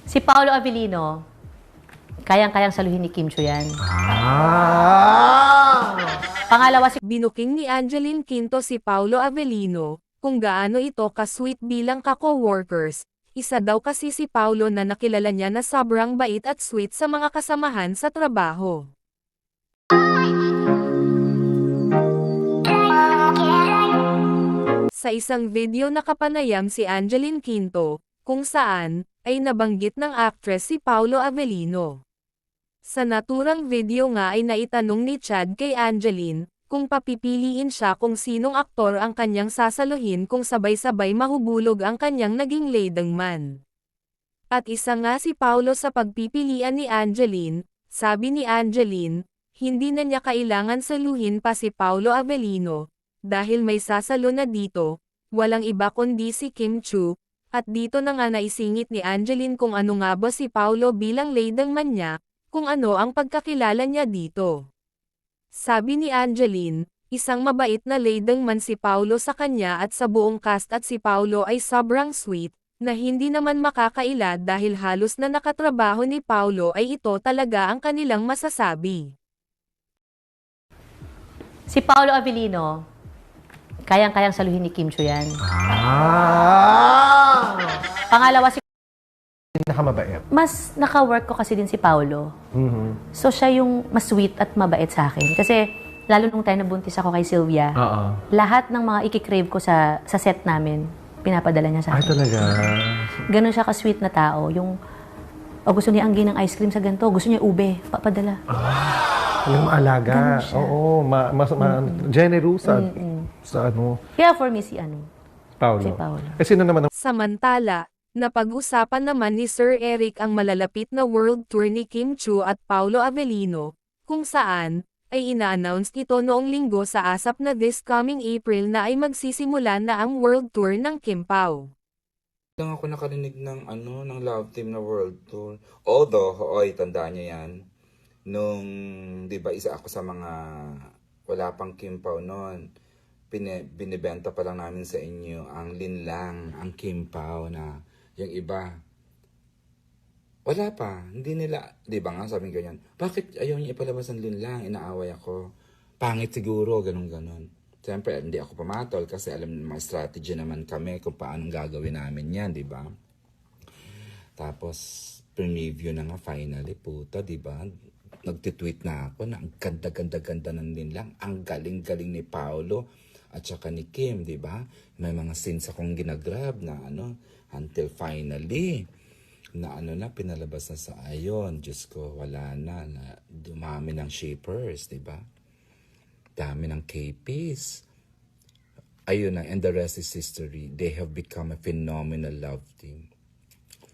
Si Paolo Avellino, kayang-kayang saluhin ni Kim Chiu yan. Pangalawa si Binuking ni Angeline Quinto si Paolo Avellino, kung gaano ito ka-sweet bilang ka-coworkers. Isa daw kasi si Paolo na nakilala niya na sobrang bait at sweet sa mga kasamahan sa trabaho. Sa isang video nakapanayam si Angeline Quinto, kung saan, ay nabanggit ng actress si Paolo Avellino. Sa naturang video nga ay naitanong ni Chad kay Angeline, kung papipiliin siya kung sinong aktor ang kanyang sasaluhin kung sabay-sabay mahubulog ang kanyang naging ladangman. At isa nga si Paolo sa pagpipilian ni Angeline, sabi ni Angeline, hindi na niya kailangan saluhin pa si Paolo Avellino, dahil may sasalo na dito, walang iba kundi si Kim Chiu, at dito na nga naisingit ni Angeline kung ano nga ba si Paolo bilang ladangman niya, kung ano ang pagkakilala niya dito. Sabi ni Angeline, isang mabait na ladangman si Paolo sa kanya at sa buong cast at si Paolo ay sobrang sweet, na hindi naman makakaila dahil halos na nakatrabaho ni Paolo ay ito talaga ang kanilang masasabi. Si Paolo Avellino, kayang-kayang saluhin ni Kim Chiu yan. Pangalawa si Pinakamabait. mas naka-work ko kasi din si Paolo. So siya yung mas sweet at mabait sa akin. Kasi lalo nung tayo nabuntis ako kay Sylvia, lahat ng mga ikikrave ko sa set namin, pinapadala niya sa Ay, akin. talaga. Ganun siya ka-sweet na tao. Yung, gusto niya anggi ng ice cream sa ganito, gusto niya ube, papadala. Yung maalaga. Ganun siya. Oo, generous sa ano, Kaya for me, si Paolo. Si Paolo. Eh, sino naman ang Samantala, napag-usapan naman ni Sir Eric ang malalapit na world tour ni Kim Chiu at Paolo Avellino, kung saan, ay ina-announce ito noong linggo sa ASAP na this coming April na ay magsisimula na ang world tour ng Kim Pao. Lang ako nakarinig ng ng Love Team na World Tour. Although, tandaan niyo yan. Nung, 'di ba, isa ako sa mga wala pang Kim Pao noon. Binibenta pa lang namin sa inyo ang linlang, ang Kim Pao na yung iba. Wala pa, hindi nila, 'di ba nga sabi ko yan. Bakit ayaw niya ipalabas ang linlang? Inaaway ako. Pangit siguro, ganun. Siyempre, hindi ako pumatol kasi alam mga strategy naman kami kung paano gagawin namin yan, di ba? Tapos, preview na nga finally, puta, di ba? Nagtitweet na ako na ang ganda-ganda-ganda ng linlang. Ang galing-galing ni Paolo at saka ni Kim, di ba? May mga scenes akong ginagrab na until finally, na na, pinalabas na sa ayon. Diyos ko, wala na dumami ng shippers, di ba? Dami ng KPs. Ayun na, and the rest is history. They have become a phenomenal love team.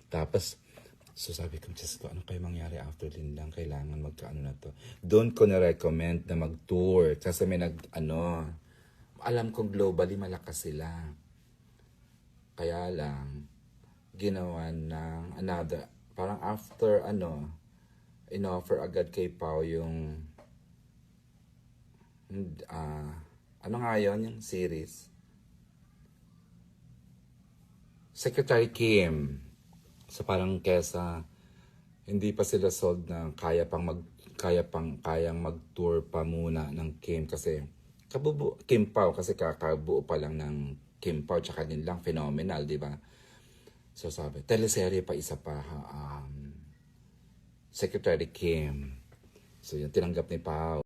Tapos, so sabi ko, Diyos ko, ano kayo mangyari after linlang? Kailangan magkaano na to. Doon ko na-recommend na mag-tour. Kasi may alam kong globally malakas sila. Kaya lang, ginawa ng another, parang after in-offer agad kay Pao yung ano nga yun, yung series? Secretary Kim. So parang kesa hindi pa sila sold na kayang mag-tour pa muna ng Kim kasi Kim Pao kasi kakabuo pa lang ng Kim Pao tsaka din lang phenomenal, di ba? So sabi, teleserye pa isa pa Secretary Kim. So yun, tinanggap ni Pao.